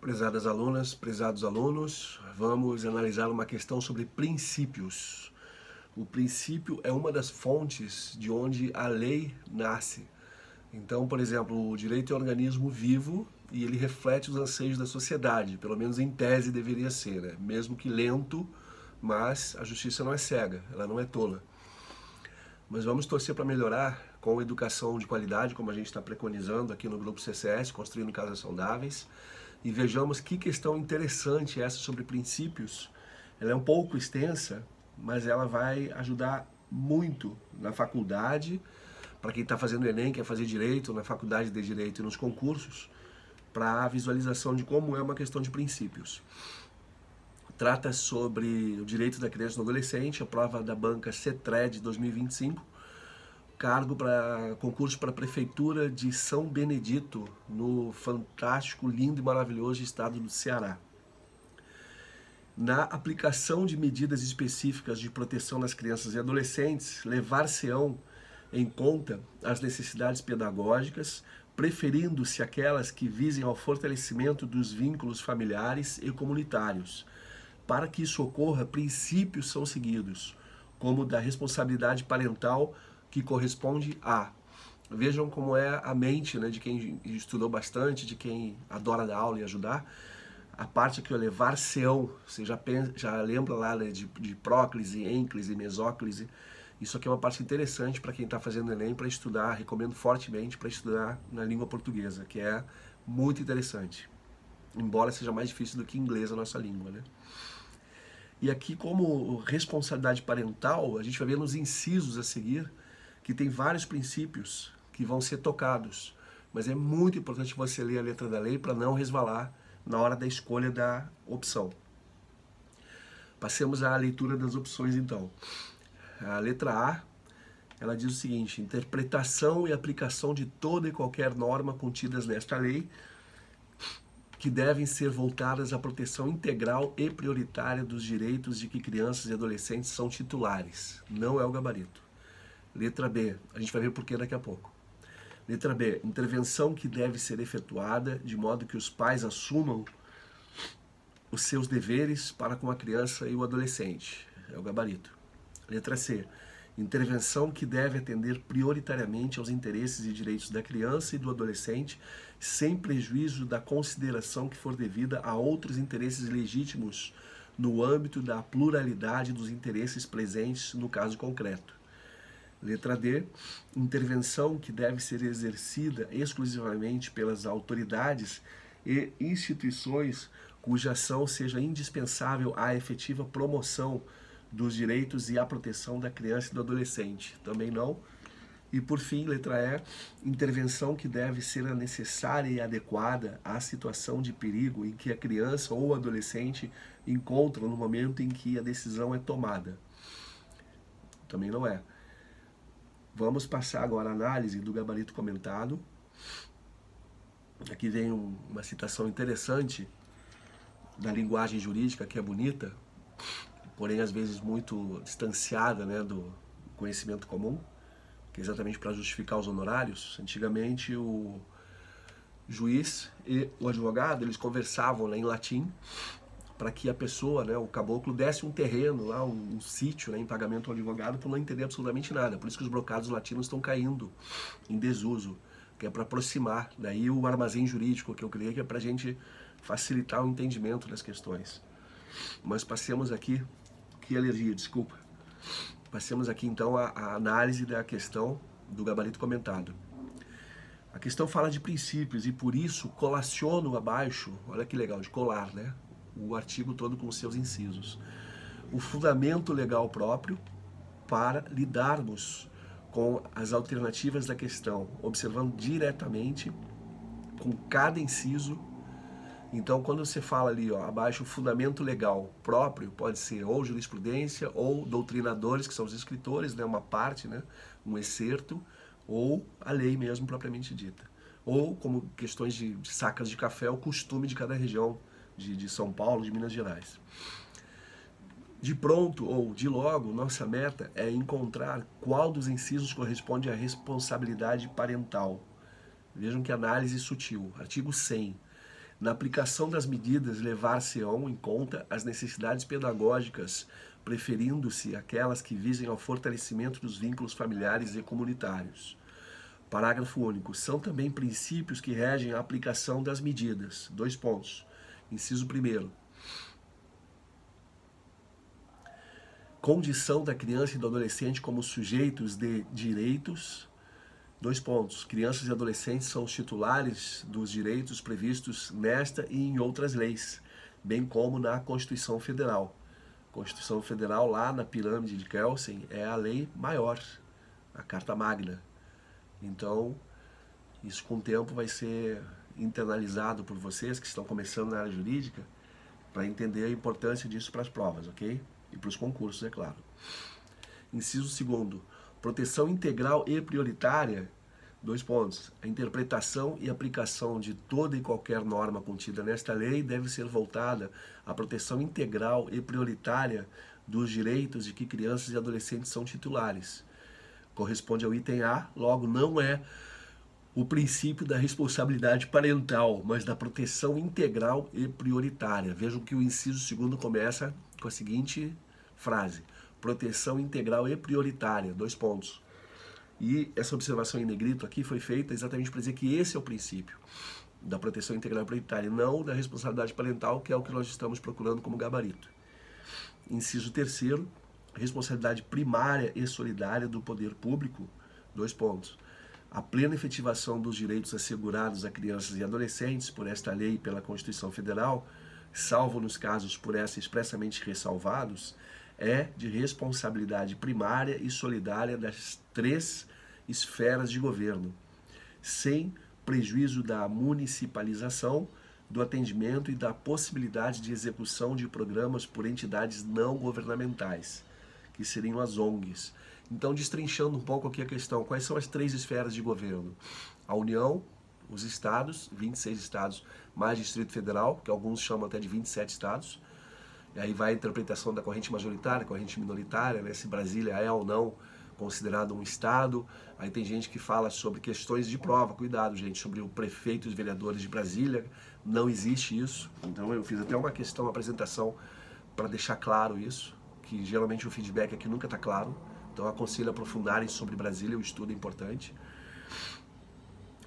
Prezadas alunas, prezados alunos, vamos analisar uma questão sobre princípios. O princípio é uma das fontes de onde a lei nasce. Então, por exemplo, o direito é um organismo vivo e ele reflete os anseios da sociedade, pelo menos em tese deveria ser, né? Mesmo que lento, mas a justiça não é cega, ela não é tola. Mas vamos torcer para melhorar com educação de qualidade, como a gente está preconizando aqui no Grupo CCS, Construindo Casas Saudáveis, e vejamos que questão interessante essa sobre princípios. Ela é um pouco extensa, mas ela vai ajudar muito na faculdade, para quem está fazendo Enem, quer fazer Direito, na faculdade de Direito e nos concursos, para a visualização de como é uma questão de princípios. Trata sobre o direito da criança e do adolescente, a prova da banca CETRED 2025, cargo para concurso para a Prefeitura de São Benedito, no fantástico, lindo e maravilhoso estado do Ceará. Na aplicação de medidas específicas de proteção das crianças e adolescentes, levar-se-ão em conta as necessidades pedagógicas, preferindo-se aquelas que visem ao fortalecimento dos vínculos familiares e comunitários. Para que isso ocorra, princípios são seguidos, como o da responsabilidade parental, que corresponde a... Vejam como é a mente, né, de quem estudou bastante, de quem adora dar aula e ajudar. A parte aqui, o levar-se-ão, você já lembra lá, né, de próclise, ênclise, mesóclise. Isso aqui é uma parte interessante para quem está fazendo Enem, para estudar, recomendo fortemente para estudar na língua portuguesa, que é muito interessante. Embora seja mais difícil do que inglês a nossa língua, né? E aqui, como responsabilidade parental, a gente vai ver nos incisos a seguir que tem vários princípios que vão ser tocados. Mas é muito importante você ler a letra da lei para não resvalar na hora da escolha da opção. Passemos à leitura das opções, então. A letra A, ela diz o seguinte: interpretação e aplicação de toda e qualquer norma contidas nesta lei, que devem ser voltadas à proteção integral e prioritária dos direitos de que crianças e adolescentes são titulares. Não é o gabarito. Letra B, a gente vai ver por que daqui a pouco. Letra B, intervenção que deve ser efetuada de modo que os pais assumam os seus deveres para com a criança e o adolescente. É o gabarito. Letra C, intervenção que deve atender prioritariamente aos interesses e direitos da criança e do adolescente, sem prejuízo da consideração que for devida a outros interesses legítimos no âmbito da pluralidade dos interesses presentes no caso concreto. Letra D, intervenção que deve ser exercida exclusivamente pelas autoridades e instituições cuja ação seja indispensável à efetiva promoção dos direitos e à proteção da criança e do adolescente. Também não. E por fim, letra E, intervenção que deve ser a necessária e adequada à situação de perigo em que a criança ou o adolescente encontram no momento em que a decisão é tomada. Também não é. Vamos passar agora a análise do gabarito comentado. Aqui vem uma citação interessante da linguagem jurídica, que é bonita, porém às vezes muito distanciada, né, do conhecimento comum, que é exatamente para justificar os honorários. Antigamente o juiz e o advogado, eles conversavam, né, em latim, para que a pessoa, né, o caboclo, desse um terreno lá, um sítio, né, em pagamento ao advogado, por não entender absolutamente nada. Por isso que os brocados latinos estão caindo em desuso, que é para aproximar. Daí o armazém jurídico, que eu criei, que é para a gente facilitar o entendimento das questões. Mas passemos aqui, que alergia, desculpa. Passemos aqui então a análise da questão do gabarito comentado. A questão fala de princípios e por isso colaciono abaixo, olha que legal, de colar, né? O artigo todo com seus incisos. O fundamento legal próprio para lidarmos com as alternativas da questão, observando diretamente com cada inciso. Então, quando você fala ali, ó, abaixo, o fundamento legal próprio, pode ser ou jurisprudência, ou doutrinadores, que são os escritores, né, uma parte, né, um excerto, ou a lei mesmo propriamente dita. Ou, como questões de sacas de café, o costume de cada região, de São Paulo, de Minas Gerais. De pronto ou de logo, nossa meta é encontrar qual dos incisos corresponde à responsabilidade parental. Vejam que análise sutil. Artigo 100. Na aplicação das medidas, levar-se-ão em conta as necessidades pedagógicas, preferindo-se aquelas que visem ao fortalecimento dos vínculos familiares e comunitários. Parágrafo único. São também princípios que regem a aplicação das medidas. 2 pontos. Inciso 1º. Condição da criança e do adolescente como sujeitos de direitos. 2 pontos. Crianças e adolescentes são os titulares dos direitos previstos nesta e em outras leis, bem como na Constituição Federal. A Constituição Federal, lá na pirâmide de Kelsen, é a lei maior, a Carta Magna. Então, isso com o tempo vai ser internalizado por vocês que estão começando na área jurídica, para entender a importância disso para as provas, ok? E para os concursos, é claro. Inciso 2º. Proteção integral e prioritária. 2 pontos. A interpretação e aplicação de toda e qualquer norma contida nesta lei deve ser voltada à proteção integral e prioritária dos direitos de que crianças e adolescentes são titulares. Corresponde ao item A, logo não é o princípio da responsabilidade parental, mas da proteção integral e prioritária. Vejam que o inciso 2º começa com a seguinte frase: proteção integral e prioritária, 2 pontos. E essa observação em negrito aqui foi feita exatamente para dizer que esse é o princípio da proteção integral e prioritária, não da responsabilidade parental, que é o que nós estamos procurando como gabarito. Inciso 3º, responsabilidade primária e solidária do poder público, 2 pontos. A plena efetivação dos direitos assegurados a crianças e adolescentes por esta lei e pela Constituição Federal, salvo nos casos por essa expressamente ressalvados, é de responsabilidade primária e solidária das 3 esferas de governo, sem prejuízo da municipalização, do atendimento e da possibilidade de execução de programas por entidades não governamentais, que seriam as ONGs. Então, destrinchando um pouco aqui a questão, quais são as 3 esferas de governo? A União, os estados, 26 estados, mais Distrito Federal, que alguns chamam até de 27 estados. E aí vai a interpretação da corrente majoritária, corrente minoritária, né? Se Brasília é ou não considerado um estado. Aí tem gente que fala sobre questões de prova, cuidado, gente, sobre o prefeito e os vereadores de Brasília. Não existe isso. Então eu fiz até uma questão, uma apresentação para deixar claro isso, que geralmente o feedback aqui nunca está claro. Então eu aconselho a aprofundarem sobre Brasília, o estudo é importante.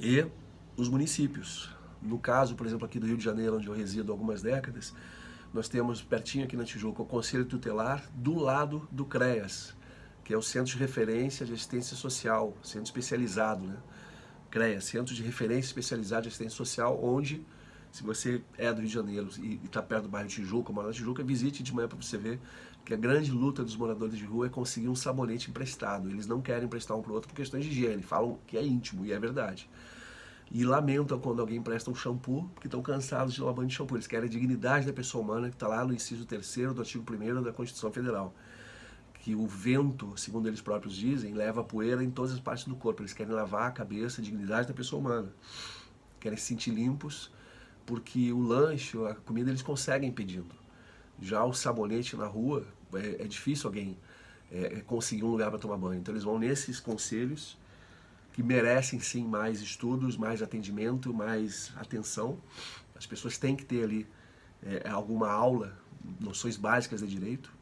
E os municípios. No caso, por exemplo, aqui do Rio de Janeiro, onde eu resido há algumas décadas, nós temos pertinho aqui na Tijuca o Conselho Tutelar do lado do CREAS, que é o Centro de Referência de Assistência Social, centro especializado, né? CREAS, Centro de Referência Especializado de Assistência Social, onde, se você é do Rio de Janeiro e está perto do bairro Tijuca, mora na Tijuca, visite de manhã para você ver que a grande luta dos moradores de rua é conseguir um sabonete emprestado. Eles não querem emprestar um para o outro por questões de higiene, falam que é íntimo, e é verdade. E lamentam quando alguém empresta um shampoo, porque estão cansados de tomar banho de shampoo. Eles querem a dignidade da pessoa humana, que está lá no inciso 3º do artigo 1º da Constituição Federal. Que o vento, segundo eles próprios dizem, leva poeira em todas as partes do corpo. Eles querem lavar a cabeça, a dignidade da pessoa humana. Querem se sentir limpos, porque o lanche, a comida, eles conseguem pedindo. Já o sabonete na rua, é difícil alguém conseguir um lugar para tomar banho. Então eles vão nesses conselhos, que merecem sim mais estudos, mais atendimento, mais atenção. As pessoas têm que ter ali alguma aula, noções básicas de direito,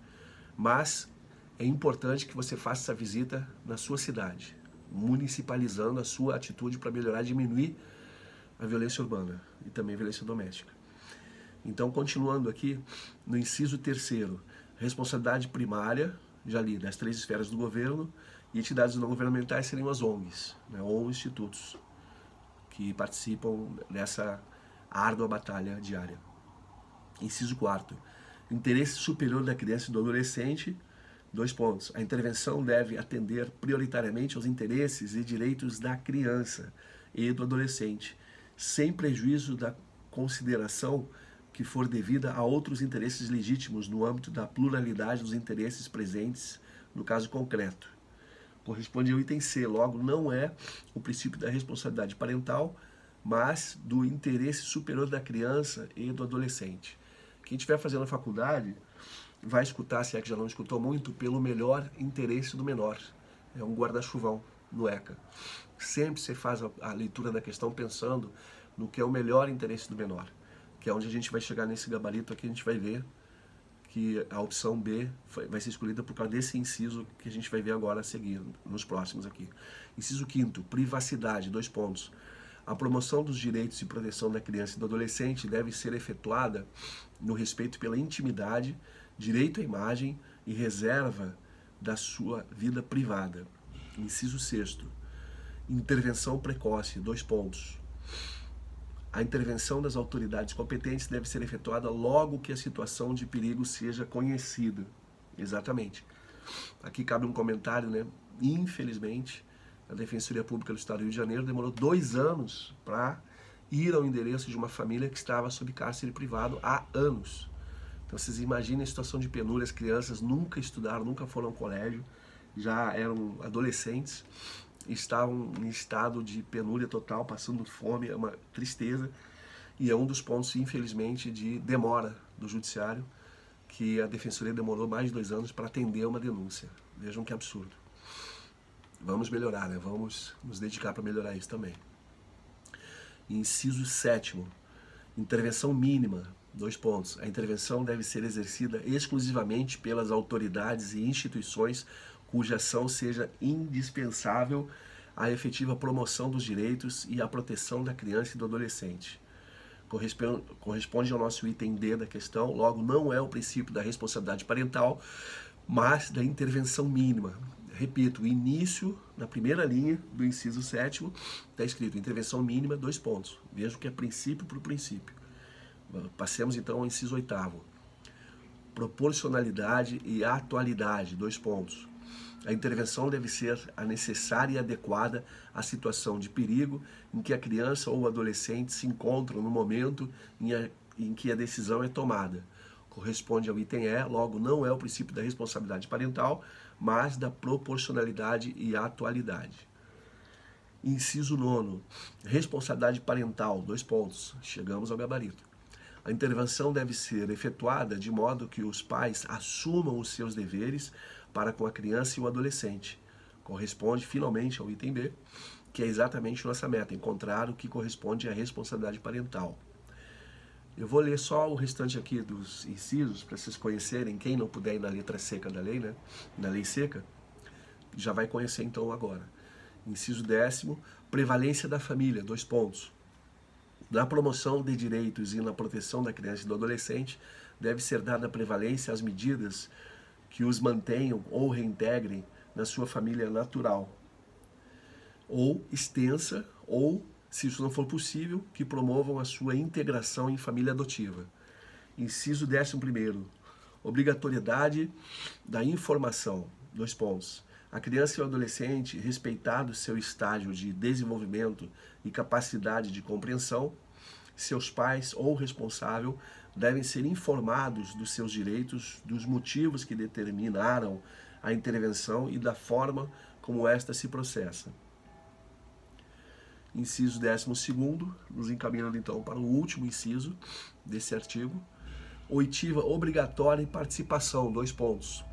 mas é importante que você faça essa visita na sua cidade, municipalizando a sua atitude para melhorar e diminuir a violência urbana e também a violência doméstica. Então, continuando aqui, no inciso 3º, responsabilidade primária, já li, das 3 esferas do governo, e entidades não governamentais seriam as ONGs, né, ou institutos que participam dessa árdua batalha diária. Inciso 4º, interesse superior da criança e do adolescente, 2 pontos. A intervenção deve atender prioritariamente aos interesses e direitos da criança e do adolescente, sem prejuízo da consideração que for devida a outros interesses legítimos no âmbito da pluralidade dos interesses presentes no caso concreto. Corresponde ao item C, logo não é o princípio da responsabilidade parental, mas do interesse superior da criança e do adolescente. Quem estiver fazendo a faculdade vai escutar, se é que já não escutou muito, pelo melhor interesse do menor. É um guarda-chuvão no ECA. Sempre você faz a leitura da questão pensando no que é o melhor interesse do menor. que é onde a gente vai chegar nesse gabarito aqui, a gente vai ver que a opção B vai ser escolhida por causa desse inciso que a gente vai ver agora a seguir, nos próximos aqui. Inciso 5º, privacidade, 2 pontos. A promoção dos direitos e proteção da criança e do adolescente deve ser efetuada no respeito pela intimidade, direito à imagem e reserva da sua vida privada. Inciso 6º, intervenção precoce, 2 pontos. A intervenção das autoridades competentes deve ser efetuada logo que a situação de perigo seja conhecida. Exatamente. Aqui cabe um comentário, né? Infelizmente, a Defensoria Pública do Estado do Rio de Janeiro demorou 2 anos para ir ao endereço de uma família que estava sob cárcere privado há anos. Então vocês imaginem a situação de penúria, as crianças nunca estudaram, nunca foram ao colégio, já eram adolescentes, estavam em estado de penúria total, passando fome, é uma tristeza, e é um dos pontos, infelizmente, de demora do judiciário, que a Defensoria demorou mais de 2 anos para atender uma denúncia. Vejam que absurdo. Vamos melhorar, né? Vamos nos dedicar para melhorar isso também. Inciso 7º, intervenção mínima, 2 pontos. A intervenção deve ser exercida exclusivamente pelas autoridades e instituições cuja ação seja indispensável à efetiva promoção dos direitos e à proteção da criança e do adolescente. Corresponde ao nosso item D da questão, logo não é o princípio da responsabilidade parental, mas da intervenção mínima. Repito, o início, na primeira linha do inciso 7º, está escrito intervenção mínima, 2 pontos. Vejo que é princípio por princípio. Passemos então ao inciso 8º. Proporcionalidade e atualidade, 2 pontos. A intervenção deve ser a necessária e adequada à situação de perigo em que a criança ou o adolescente se encontram no momento em que a decisão é tomada. Corresponde ao item E, logo não é o princípio da responsabilidade parental, mas da proporcionalidade e atualidade. Inciso 9. Responsabilidade parental, 2 pontos. Chegamos ao gabarito. A intervenção deve ser efetuada de modo que os pais assumam os seus deveres para com a criança e o adolescente. Corresponde finalmente ao item B, que é exatamente nossa meta, encontrar o que corresponde à responsabilidade parental. Eu vou ler só o restante aqui dos incisos para vocês conhecerem. Quem não puder ir na letra seca da lei, né? Na lei seca, já vai conhecer então agora. Inciso 10º, prevalência da família, 2 pontos. Na promoção de direitos e na proteção da criança e do adolescente, deve ser dada prevalência às medidas que os mantenham ou reintegrem na sua família natural, ou extensa, ou, se isso não for possível, que promovam a sua integração em família adotiva. Inciso 11º, obrigatoriedade da informação, 2 pontos. A criança e o adolescente, respeitado seu estágio de desenvolvimento e capacidade de compreensão, seus pais ou responsável devem ser informados dos seus direitos, dos motivos que determinaram a intervenção e da forma como esta se processa. Inciso 12º, nos encaminhando então para o último inciso desse artigo. Oitiva obrigatória e participação, 2 pontos.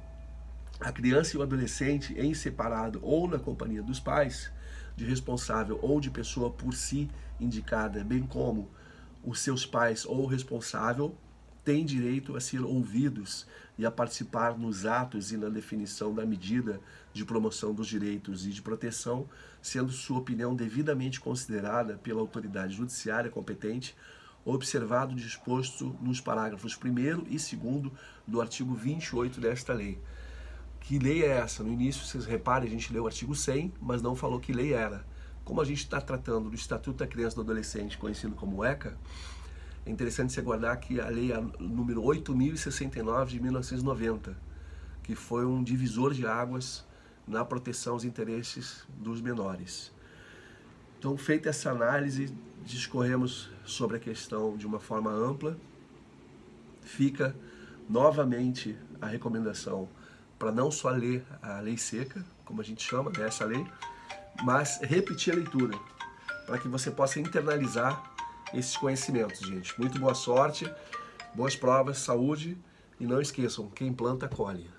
A criança e o adolescente, em separado ou na companhia dos pais, de responsável ou de pessoa por si indicada, bem como os seus pais ou responsável, têm direito a ser ouvidos e a participar nos atos e na definição da medida de promoção dos direitos e de proteção, sendo sua opinião devidamente considerada pela autoridade judiciária competente, observado o disposto nos parágrafos 1º e 2º do artigo 28 desta lei. Que lei é essa? No início, vocês reparem, a gente leu o artigo 100, mas não falou que lei era. Como a gente está tratando do Estatuto da Criança e do Adolescente, conhecido como ECA, é interessante você guardar que a lei é número 8.069 de 1990, que foi um divisor de águas na proteção aos interesses dos menores. Então, feita essa análise, discorremos sobre a questão de uma forma ampla. Fica novamente a recomendação para não só ler a lei seca, como a gente chama, dessa lei, mas repetir a leitura, para que você possa internalizar esses conhecimentos, gente. Muito boa sorte, boas provas, saúde, e não esqueçam, quem planta, colhe.